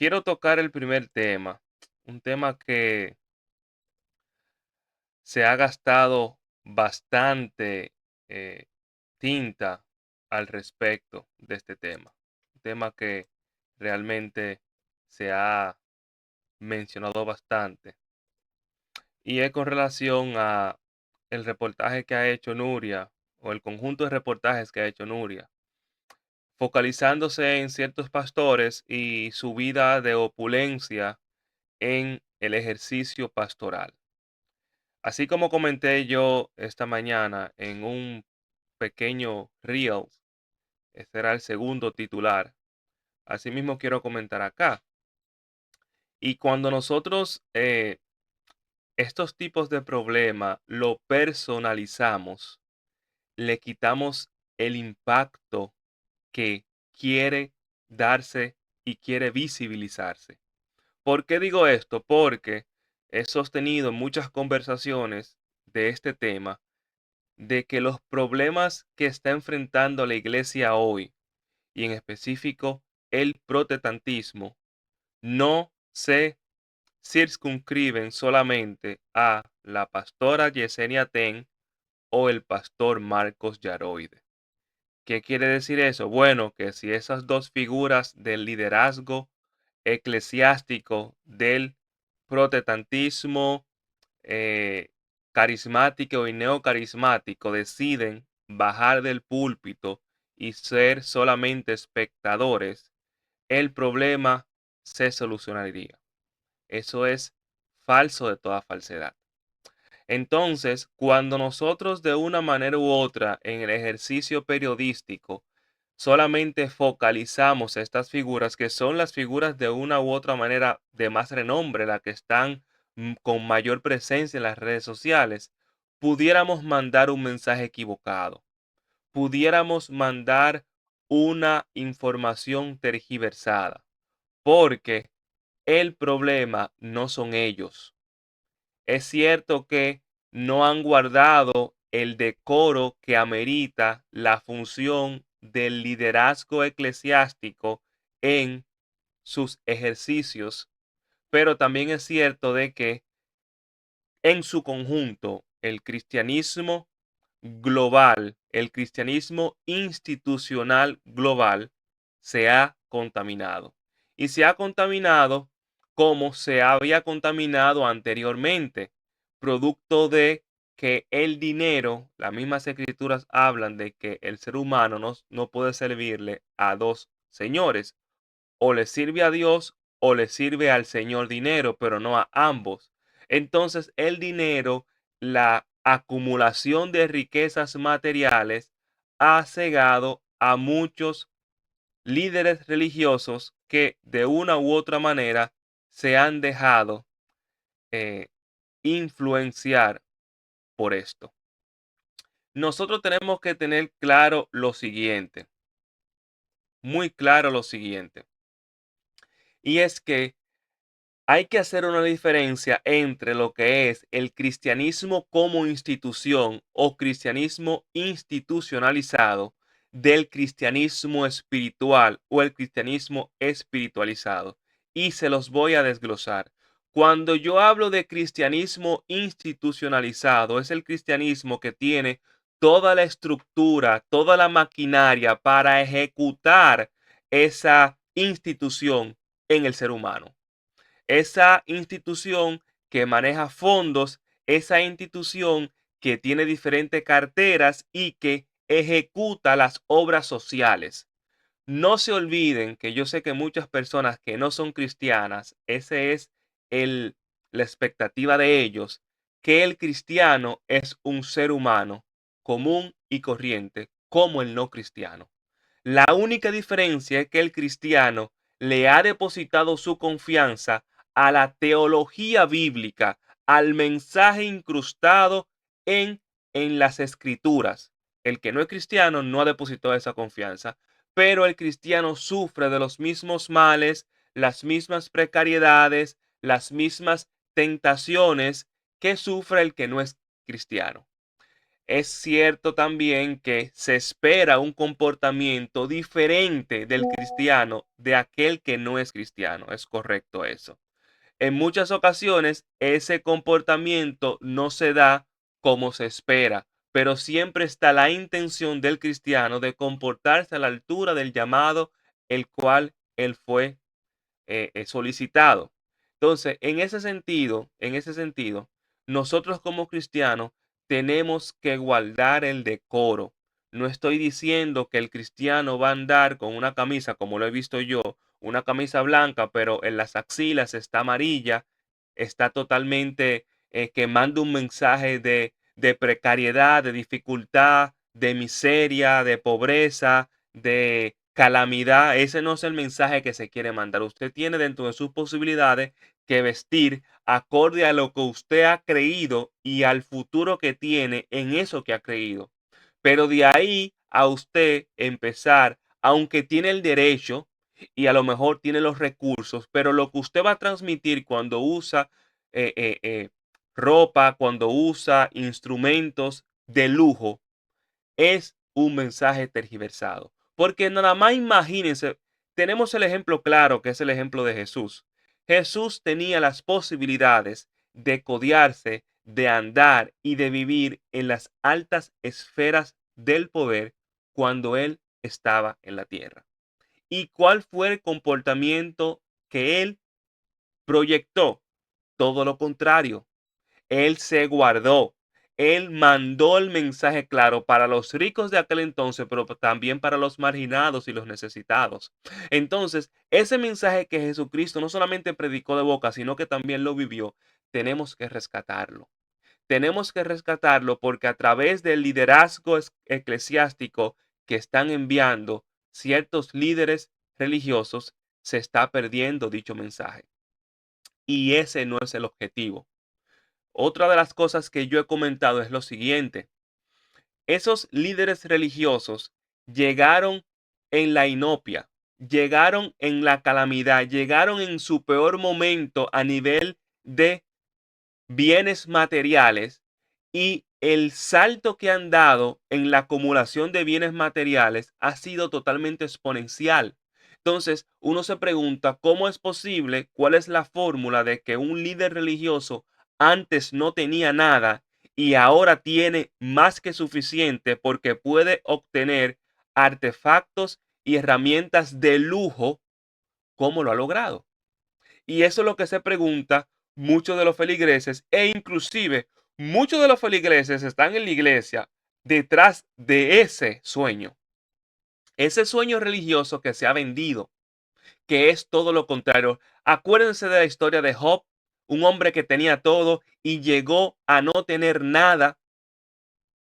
Quiero tocar el primer tema, un tema que se ha gastado bastante eh, tinta al respecto de este tema. Un tema que realmente se ha mencionado bastante. Y es con relación a el reportaje que ha hecho Nuria, o el conjunto de reportajes que ha hecho Nuria, focalizándose en ciertos pastores y su vida de opulencia en el ejercicio pastoral. Así como comenté yo esta mañana en un pequeño reel, este era el segundo titular, asimismo quiero comentar acá. Y cuando nosotros estos tipos de problemas lo personalizamos, le quitamos el impacto que quiere darse y quiere visibilizarse. ¿Por qué digo esto? Porque he sostenido muchas conversaciones de este tema, de que los problemas que está enfrentando la iglesia hoy, y en específico el protestantismo, no se circunscriben solamente a la pastora Yesenia Ten o el pastor Marcos Yaroide. ¿Qué quiere decir eso? Bueno, que si esas dos figuras del liderazgo eclesiástico del protestantismo eh, carismático y neocarismático deciden bajar del púlpito y ser solamente espectadores, el problema se solucionaría. Eso es falso de toda falsedad. Entonces, cuando nosotros de una manera u otra en el ejercicio periodístico solamente focalizamos estas figuras, que son las figuras de una u otra manera de más renombre, las que están con mayor presencia en las redes sociales, pudiéramos mandar un mensaje equivocado, pudiéramos mandar una información tergiversada, porque el problema no son ellos. Es cierto que no han guardado el decoro que amerita la función del liderazgo eclesiástico en sus ejercicios, pero también es cierto de que en su conjunto el cristianismo global, el cristianismo institucional global se ha contaminado. Y se ha contaminado como se había contaminado anteriormente, producto de que el dinero, las mismas escrituras hablan de que el ser humano no puede servirle a dos señores, o le sirve a Dios o le sirve al señor dinero, pero no a ambos. Entonces el dinero, la acumulación de riquezas materiales, ha cegado a muchos líderes religiosos que de una u otra manera se han dejado eh, influenciar por esto. Nosotros tenemos que tener claro lo siguiente, muy claro lo siguiente, y es que hay que hacer una diferencia entre lo que es el cristianismo como institución o cristianismo institucionalizado del cristianismo espiritual o el cristianismo espiritualizado. Y se los voy a desglosar. Cuando yo hablo de cristianismo institucionalizado, es el cristianismo que tiene toda la estructura, toda la maquinaria para ejecutar esa institución en el ser humano, esa institución que maneja fondos, esa institución que tiene diferentes carteras y que ejecuta las obras sociales. No se olviden que yo sé que muchas personas que no son cristianas, ese es el, la expectativa de ellos, que el cristiano es un ser humano común y corriente como el no cristiano. La única diferencia es que el cristiano le ha depositado su confianza a la teología bíblica, al mensaje incrustado en, en las escrituras. El que no es cristiano no ha depositado esa confianza, pero el cristiano sufre de los mismos males, las mismas precariedades, las mismas tentaciones que sufre el que no es cristiano. es cierto también que se espera un comportamiento diferente del cristiano de aquel que no es cristiano. Es correcto eso. En muchas ocasiones ese comportamiento no se da como se espera, pero siempre está la intención del cristiano de comportarse a la altura del llamado el cual él fue solicitado. Entonces, en ese sentido, nosotros como cristianos tenemos que guardar el decoro. No estoy diciendo que el cristiano va a andar con una camisa, como lo he visto yo, una camisa blanca, pero en las axilas está amarilla, está totalmente quemando un mensaje de precariedad, de dificultad, de miseria, de pobreza, de calamidad. Ese no es el mensaje que se quiere mandar. Usted tiene dentro de sus posibilidades que vestir acorde a lo que usted ha creído y al futuro que tiene en eso que ha creído. Pero de ahí a usted empezar, aunque tiene el derecho y a lo mejor tiene los recursos, pero lo que usted va a transmitir cuando usa eh, eh, eh, ropa, cuando usa instrumentos de lujo, es un mensaje tergiversado. Porque nada más imagínense, tenemos el ejemplo claro que es el ejemplo de Jesús. Jesús tenía las posibilidades de codearse, de andar y de vivir en las altas esferas del poder cuando él estaba en la tierra. ¿Y cuál fue el comportamiento que él proyectó? Todo lo contrario. Él se guardó. Él mandó el mensaje claro para los ricos de aquel entonces, pero también para los marginados y los necesitados. Entonces, ese mensaje que Jesucristo no solamente predicó de boca, sino que también lo vivió, tenemos que rescatarlo. Tenemos que rescatarlo porque a través del liderazgo eclesiástico que están enviando ciertos líderes religiosos, se está perdiendo dicho mensaje. Y ese no es el objetivo. Otra de las cosas que yo he comentado es lo siguiente. Esos líderes religiosos llegaron en la inopia, llegaron en la calamidad, llegaron en su peor momento a nivel de bienes materiales y el salto que han dado en la acumulación de bienes materiales ha sido totalmente exponencial. Entonces, uno se pregunta cómo es posible, cuál es la fórmula de que un líder religioso antes no tenía nada y ahora tiene más que suficiente porque puede obtener artefactos y herramientas de lujo. ¿Cómo lo ha logrado? Y eso es lo que se pregunta muchos de los feligreses e inclusive muchos de los feligreses están en la iglesia detrás de ese sueño religioso que se ha vendido, que es todo lo contrario. Acuérdense de la historia de Job, un hombre que tenía todo y llegó a no tener nada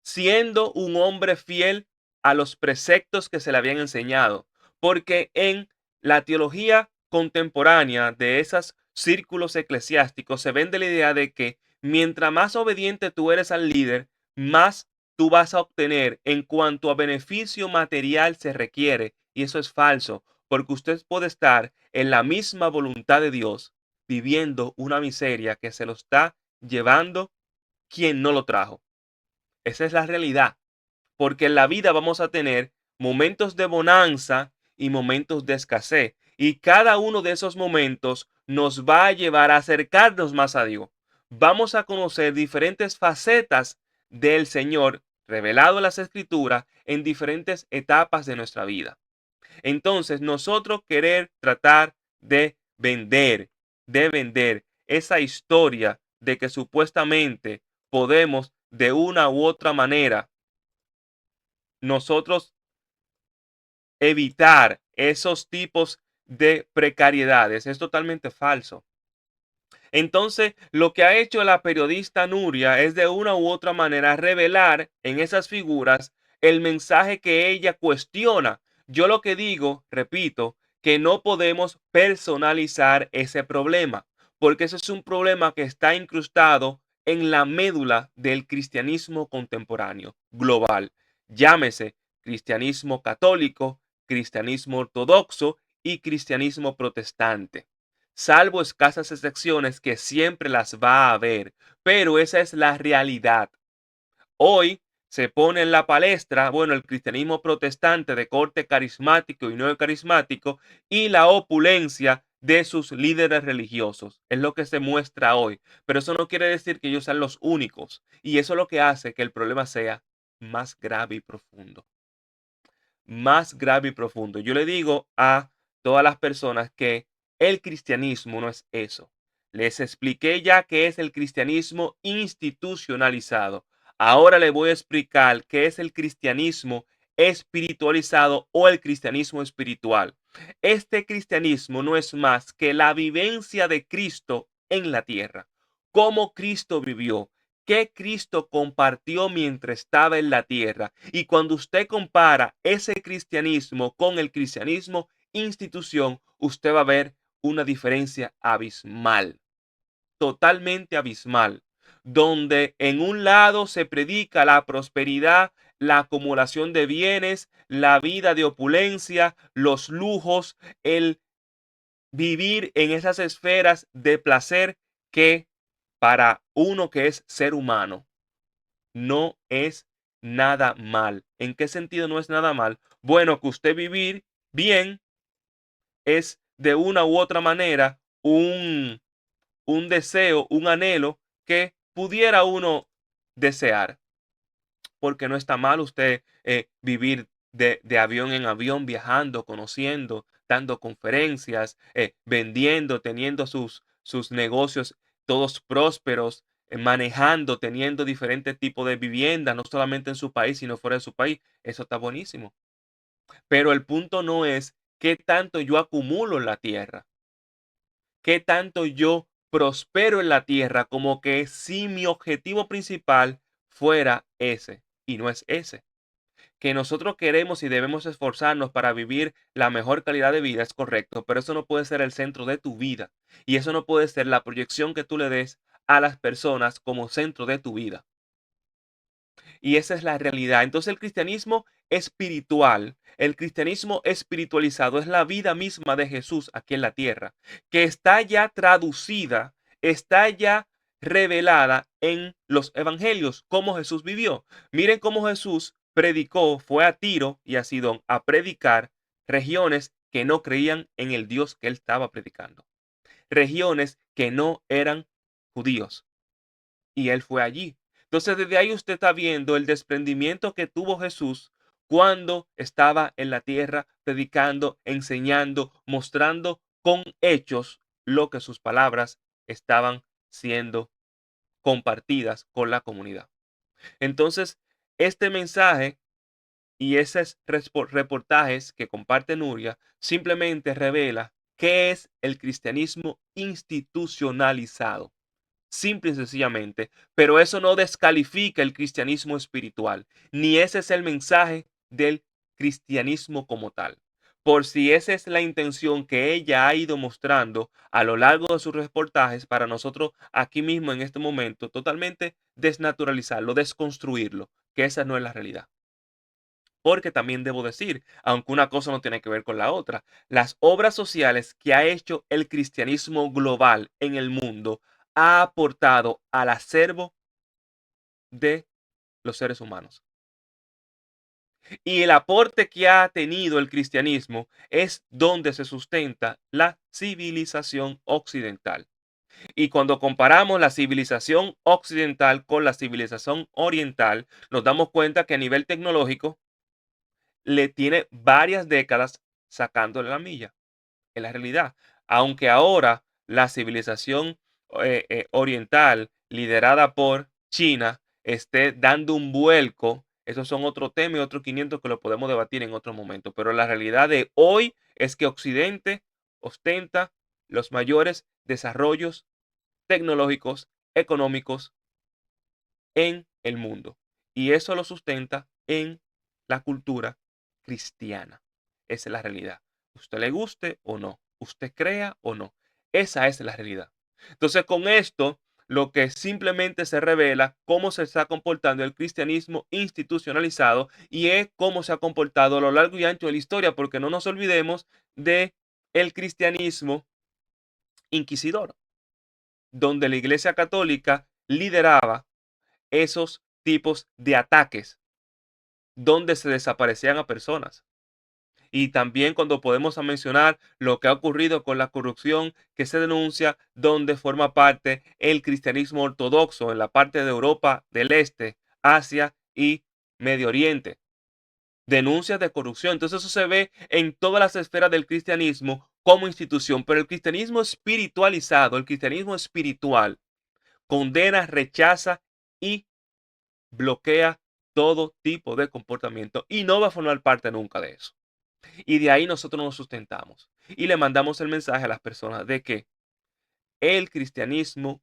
siendo un hombre fiel a los preceptos que se le habían enseñado. Porque en la teología contemporánea de esos círculos eclesiásticos se vende la idea de que mientras más obediente tú eres al líder, más tú vas a obtener en cuanto a beneficio material se requiere. Y eso es falso, porque usted puede estar en la misma voluntad de Dios, viviendo una miseria que se lo está llevando quien no lo trajo. Esa es la realidad, porque en la vida vamos a tener momentos de bonanza y momentos de escasez, y cada uno de esos momentos nos va a llevar a acercarnos más a Dios. Vamos a conocer diferentes facetas del Señor revelado en las Escrituras en diferentes etapas de nuestra vida. Entonces, nosotros querer tratar de vender esa historia de que supuestamente podemos de una u otra manera nosotros evitar esos tipos de precariedades es totalmente falso. Entonces, lo que ha hecho la periodista Nuria es de una u otra manera revelar en esas figuras el mensaje que ella cuestiona. Yo lo que digo, repito, que no podemos personalizar ese problema, porque ese es un problema que está incrustado en la médula del cristianismo contemporáneo, global. Llámese cristianismo católico, cristianismo ortodoxo y cristianismo protestante, salvo escasas excepciones que siempre las va a haber, pero esa es la realidad. Hoy se pone en la palestra, bueno, el cristianismo protestante de corte carismático y no carismático y la opulencia de sus líderes religiosos. Es lo que se muestra hoy. Pero eso no quiere decir que ellos sean los únicos. Y eso es lo que hace que el problema sea más grave y profundo. Más grave y profundo. Yo le digo a todas las personas que el cristianismo no es eso. Les expliqué ya qué es el cristianismo institucionalizado. Ahora le voy a explicar qué es el cristianismo espiritualizado o el cristianismo espiritual. Este cristianismo no es más que la vivencia de Cristo en la tierra. Cómo Cristo vivió, qué Cristo compartió mientras estaba en la tierra. Y cuando usted compara ese cristianismo con el cristianismo institución, usted va a ver una diferencia abismal, totalmente abismal, donde en un lado se predica la prosperidad, la acumulación de bienes, la vida de opulencia, los lujos, el vivir en esas esferas de placer que para uno que es ser humano no es nada mal. ¿En qué sentido no es nada mal? Bueno, que usted vivir bien es de una u otra manera un deseo, un anhelo que pudiera uno desear, porque no está mal usted vivir de avión en avión, viajando, conociendo, dando conferencias, vendiendo, teniendo sus negocios todos prósperos, manejando, teniendo diferentes tipos de vivienda, no solamente en su país, sino fuera de su país. Eso está buenísimo. Pero el punto no es qué tanto yo acumulo en la tierra, qué tanto yo prospero en la tierra, como que si mi objetivo principal fuera ese, y no es ese. Que nosotros queremos y debemos esforzarnos para vivir la mejor calidad de vida es correcto, pero eso no puede ser el centro de tu vida. Y eso no puede ser la proyección que tú le des a las personas como centro de tu vida. Y esa es la realidad. Entonces el cristianismo espiritual, el cristianismo espiritualizado es la vida misma de Jesús aquí en la tierra, que está ya traducida, está ya revelada en los evangelios, cómo Jesús vivió. Miren cómo Jesús predicó, fue a Tiro y a Sidón a predicar regiones que no creían en el Dios que él estaba predicando, regiones que no eran judíos y él fue allí. Entonces, desde ahí usted está viendo el desprendimiento que tuvo Jesús cuando estaba en la tierra predicando, enseñando, mostrando con hechos lo que sus palabras estaban siendo compartidas con la comunidad. Entonces, este mensaje y esos reportajes que comparte Nuria simplemente revela qué es el cristianismo institucionalizado, simple y sencillamente, pero eso no descalifica el cristianismo espiritual, ni ese es el mensaje del cristianismo como tal. Por si esa es la intención que ella ha ido mostrando a lo largo de sus reportajes, para nosotros aquí mismo en este momento totalmente desnaturalizarlo, desconstruirlo, que esa no es la realidad. Porque también debo decir, aunque una cosa no tiene que ver con la otra, las obras sociales que ha hecho el cristianismo global en el mundo ha aportado al acervo de los seres humanos. Y el aporte que ha tenido el cristianismo es donde se sustenta la civilización occidental. Y cuando comparamos la civilización occidental con la civilización oriental, nos damos cuenta que a nivel tecnológico le tiene varias décadas sacándole la milla, en la realidad. Aunque ahora la civilización oriental, liderada por China, esté dando un vuelco, esos son otro tema y otro 500 que lo podemos debatir en otro momento. Pero la realidad de hoy es que Occidente ostenta los mayores desarrollos tecnológicos, económicos en el mundo. Y eso lo sustenta en la cultura cristiana. Esa es la realidad. Usted le guste o no, usted crea o no. Esa es la realidad. Entonces, con esto, lo que simplemente se revela cómo se está comportando el cristianismo institucionalizado y es cómo se ha comportado a lo largo y ancho de la historia, porque no nos olvidemos de el cristianismo inquisidor, donde la Iglesia Católica lideraba esos tipos de ataques donde se desaparecían a personas. Y también cuando podemos mencionar lo que ha ocurrido con la corrupción que se denuncia, donde forma parte el cristianismo ortodoxo en la parte de Europa del Este, Asia y Medio Oriente. Denuncias de corrupción. Entonces eso se ve en todas las esferas del cristianismo como institución, pero el cristianismo espiritualizado, el cristianismo espiritual, condena, rechaza y bloquea todo tipo de comportamiento y no va a formar parte nunca de eso. Y de ahí nosotros nos sustentamos y le mandamos el mensaje a las personas de que el cristianismo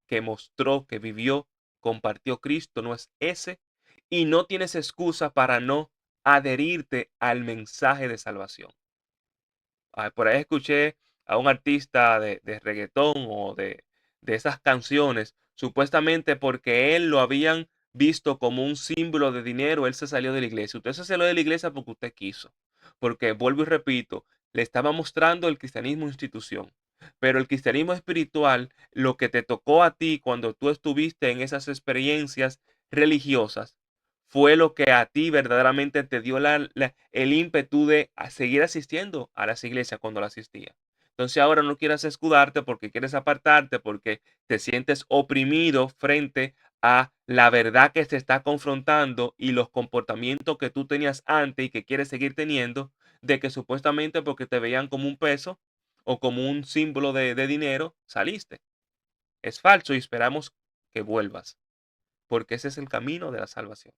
que mostró, que vivió, compartió Cristo no es ese y no tienes excusa para no adherirte al mensaje de salvación. Por ahí escuché a un artista de reggaetón o de esas canciones, supuestamente porque él lo habían visto como un símbolo de dinero, él se salió de la iglesia. Usted se salió de la iglesia porque usted quiso, porque vuelvo y repito, le estaba mostrando el cristianismo institución, pero el cristianismo espiritual, lo que te tocó a ti cuando tú estuviste en esas experiencias religiosas, fue lo que a ti verdaderamente te dio el ímpetu de seguir asistiendo a las iglesias cuando la asistía. Entonces ahora no quieras escudarte porque quieres apartarte, porque te sientes oprimido frente a la verdad que se está confrontando y los comportamientos que tú tenías antes y que quieres seguir teniendo, de que supuestamente porque te veían como un peso o como un símbolo de dinero, saliste. Es falso y esperamos que vuelvas, porque ese es el camino de la salvación.